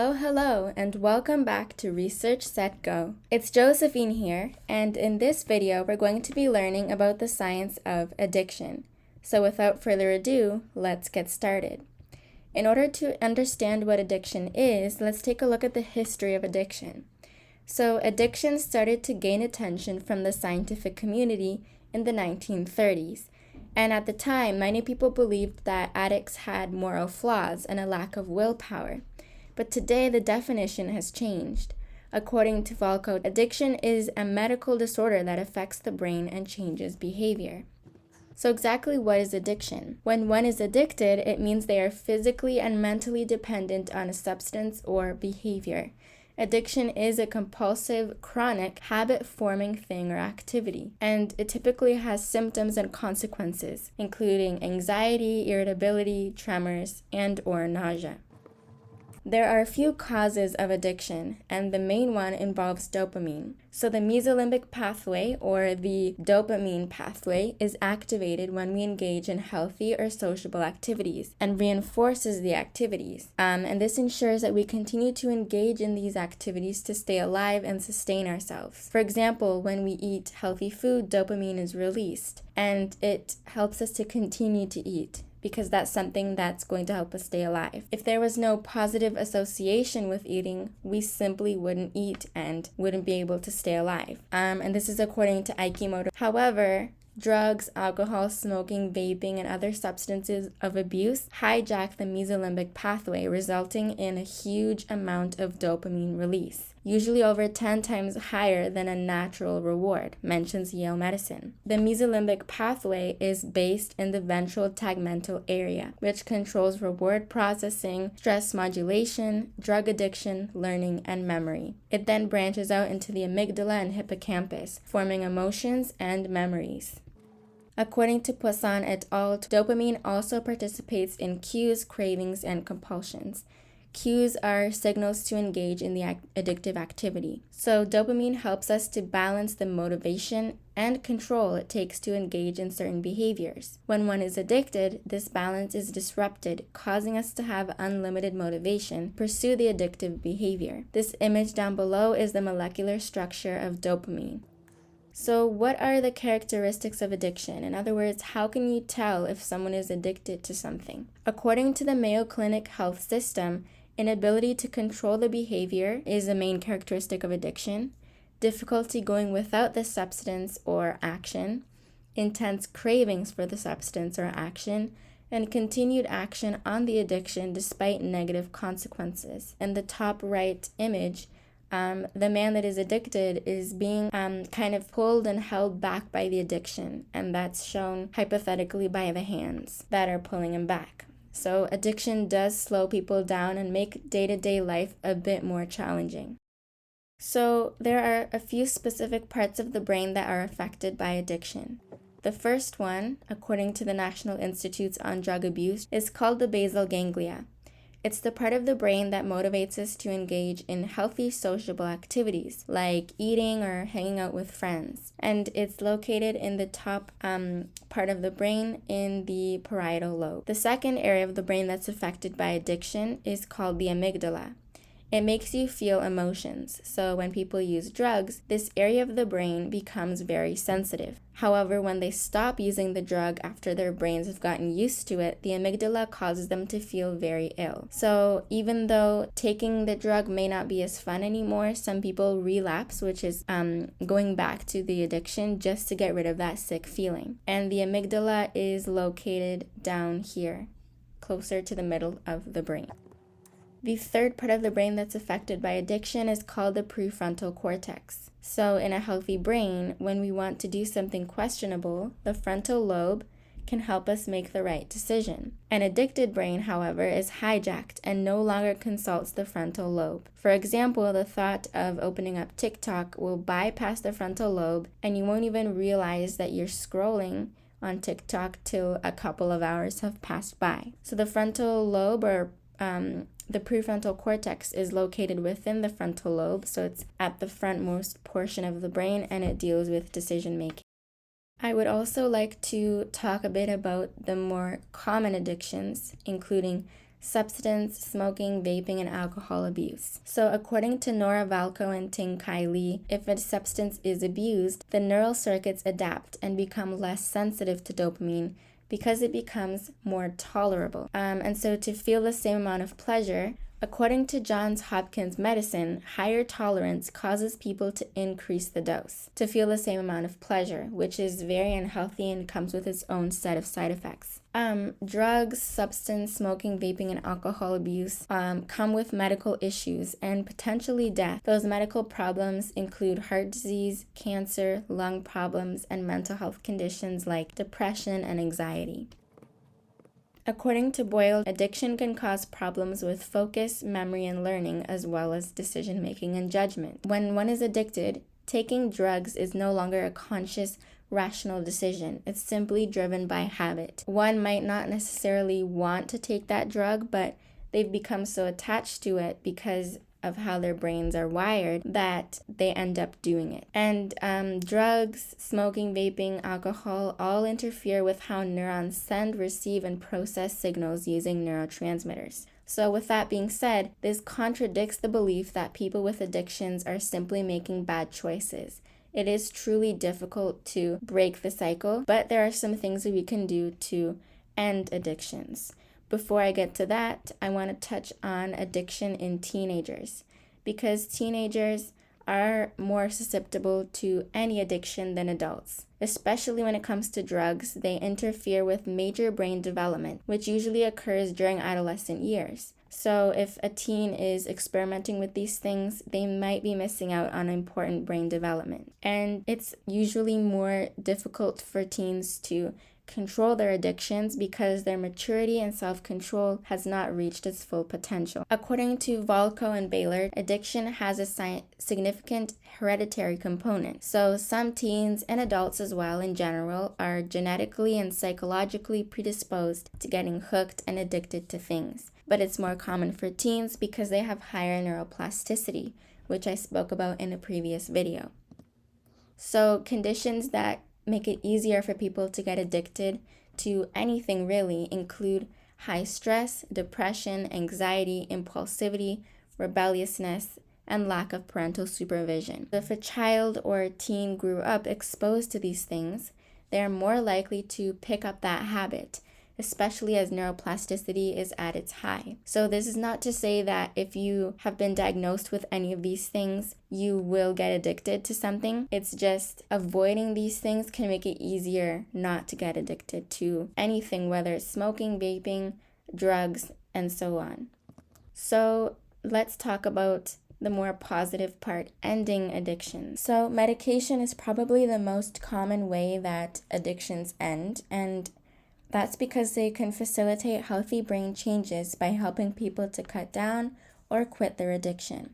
Hello, and welcome back to ResearchSetGo. It's Josephine here, and in this video, we're going to be learning about the science of addiction. So without further ado, let's get started. In order to understand what addiction is, let's take a look at the history of addiction. So addiction started to gain attention from the scientific community in the 1930s. And at the time, many people believed that addicts had moral flaws and a lack of willpower. But today, the definition has changed. According to Falco, addiction is a medical disorder that affects the brain and changes behavior. So exactly what is addiction? When one is addicted, it means they are physically and mentally dependent on a substance or behavior. Addiction is a compulsive, chronic, habit-forming thing or activity, and it typically has symptoms and consequences, including anxiety, irritability, tremors, and/or nausea. There are a few causes of addiction, and the main one involves dopamine. So the mesolimbic pathway, or the dopamine pathway, is activated when we engage in healthy or sociable activities and reinforces the activities. And this ensures that we continue to engage in these activities to stay alive and sustain ourselves. For example, when we eat healthy food, dopamine is released, and it helps us to continue to eat, because that's something that's going to help us stay alive. If there was no positive association with eating, we simply wouldn't eat and wouldn't be able to stay alive. And this is according to Aikimoto. However, drugs, alcohol, smoking, vaping, and other substances of abuse hijack the mesolimbic pathway, resulting in a huge amount of dopamine release, usually over 10 times higher than a natural reward, mentions Yale Medicine. The mesolimbic pathway is based in the ventral tegmental area, which controls reward processing, stress modulation, drug addiction, learning, and memory. It then branches out into the amygdala and hippocampus, forming emotions and memories. According to Poisson et al., dopamine also participates in cues, cravings, and compulsions. Cues are signals to engage in the addictive activity. So dopamine helps us to balance the motivation and control it takes to engage in certain behaviors. When one is addicted, this balance is disrupted, causing us to have unlimited motivation to pursue the addictive behavior. This image down below is the molecular structure of dopamine. So what are the characteristics of addiction? In other words, how can you tell if someone is addicted to something? According to the Mayo Clinic Health System, inability to control the behavior is a main characteristic of addiction. Difficulty going without the substance or action, intense cravings for the substance or action, and continued action on the addiction despite negative consequences. In the top right image, the man that is addicted is being kind of pulled and held back by the addiction, and that's shown hypothetically by the hands that are pulling him back. So addiction does slow people down and make day-to-day life a bit more challenging. So there are a few specific parts of the brain that are affected by addiction. The first one, according to the National Institutes on Drug Abuse, is called the basal ganglia. It's the part of the brain that motivates us to engage in healthy sociable activities, like eating or hanging out with friends. And it's located in the top part of the brain in the parietal lobe. The second area of the brain that's affected by addiction is called the amygdala. It makes you feel emotions. So when people use drugs, this area of the brain becomes very sensitive. However, when they stop using the drug after their brains have gotten used to it, the amygdala causes them to feel very ill. So even though taking the drug may not be as fun anymore, some people relapse, which is going back to the addiction just to get rid of that sick feeling. And the amygdala is located down here, closer to the middle of the brain. The third part of the brain that's affected by addiction is called the prefrontal cortex. So in a healthy brain, when we want to do something questionable, the frontal lobe can help us make the right decision. An addicted brain, however, is hijacked and no longer consults the frontal lobe. For example, the thought of opening up TikTok will bypass the frontal lobe, and you won't even realize that you're scrolling on TikTok till a couple of hours have passed by. So the frontal lobe, or the prefrontal cortex, is located within the frontal lobe, so it's at the frontmost portion of the brain, and it deals with decision making. I would also like to talk a bit about the more common addictions, including substance, smoking, vaping, and alcohol abuse. So according to Nora Valco and Ting Kai Lee, if a substance is abused, the neural circuits adapt and become less sensitive to dopamine because it becomes more tolerable. And so to feel the same amount of pleasure, according to Johns Hopkins Medicine, higher tolerance causes people to increase the dose to feel the same amount of pleasure, which is very unhealthy and comes with its own set of side effects. Drugs, substance, smoking, vaping, and alcohol abuse come with medical issues and potentially death. Those medical problems include heart disease, cancer, lung problems, and mental health conditions like depression and anxiety. According to Boyle, addiction can cause problems with focus, memory, and learning, as well as decision-making and judgment. When one is addicted, taking drugs is no longer a conscious, rational decision. It's simply driven by habit. One might not necessarily want to take that drug, but they've become so attached to it because of how their brains are wired that they end up doing it. And drugs, smoking, vaping, alcohol all interfere with how neurons send, receive, and process signals using neurotransmitters. So with that being said, this contradicts the belief that people with addictions are simply making bad choices. It is truly difficult to break the cycle, but there are some things that we can do to end addictions. Before I get to that, I want to touch on addiction in teenagers, because teenagers are more susceptible to any addiction than adults. Especially when it comes to drugs, they interfere with major brain development, which usually occurs during adolescent years. So if a teen is experimenting with these things, they might be missing out on important brain development. And it's usually more difficult for teens to control their addictions because their maturity and self-control has not reached its full potential. According to Valco and Baylor, addiction has a significant hereditary component. So some teens and adults as well in general are genetically and psychologically predisposed to getting hooked and addicted to things. But it's more common for teens because they have higher neuroplasticity, which I spoke about in a previous video. So conditions that make it easier for people to get addicted to anything really include high stress, depression, anxiety, impulsivity, rebelliousness, and lack of parental supervision. If a child or a teen grew up exposed to these things, they are more likely to pick up that habit, especially as neuroplasticity is at its high. So this is not to say that if you have been diagnosed with any of these things, you will get addicted to something. It's just avoiding these things can make it easier not to get addicted to anything, whether it's smoking, vaping, drugs, and so on. So let's talk about the more positive part, ending addiction. So medication is probably the most common way that addictions end, and that's because they can facilitate healthy brain changes by helping people to cut down or quit their addiction.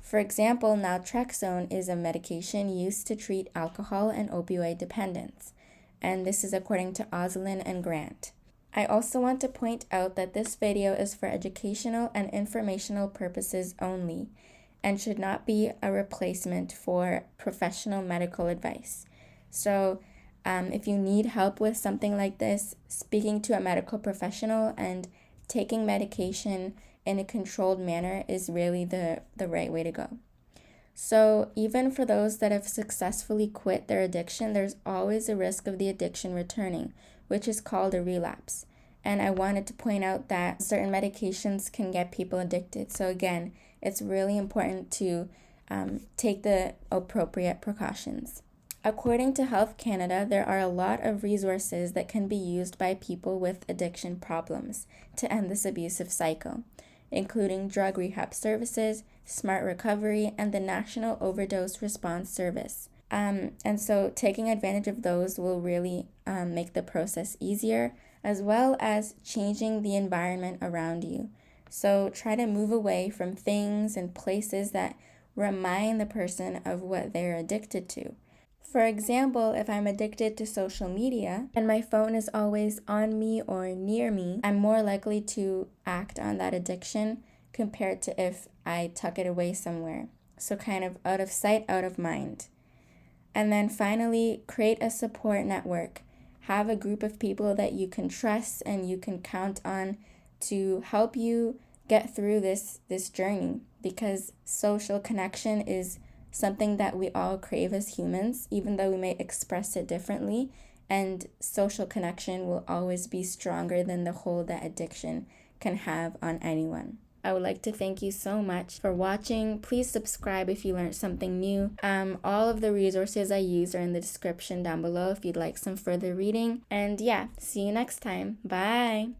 For example, naltrexone is a medication used to treat alcohol and opioid dependence, and this is according to Oslin and Grant. I also want to point out that this video is for educational and informational purposes only and should not be a replacement for professional medical advice. So if you need help with something like this, speaking to a medical professional and taking medication in a controlled manner is really the right way to go. So even for those that have successfully quit their addiction, there's always a risk of the addiction returning, which is called a relapse. And I wanted to point out that certain medications can get people addicted. So again, it's really important to take the appropriate precautions. According to Health Canada, there are a lot of resources that can be used by people with addiction problems to end this abusive cycle, including drug rehab services, Smart Recovery, and the National Overdose Response Service. And so taking advantage of those will really make the process easier, as well as changing the environment around you. So try to move away from things and places that remind the person of what they're addicted to. For example, if I'm addicted to social media and my phone is always on me or near me, I'm more likely to act on that addiction compared to if I tuck it away somewhere. So kind of out of sight, out of mind. And then finally, create a support network. Have a group of people that you can trust and you can count on to help you get through this journey, because social connection is something that we all crave as humans, even though we may express it differently. And social connection will always be stronger than the hold that addiction can have on anyone. I would like to thank you so much for watching. Please subscribe if you learned something new. All of the resources I use are in the description down below if you'd like some further reading. And yeah, see you next time. Bye!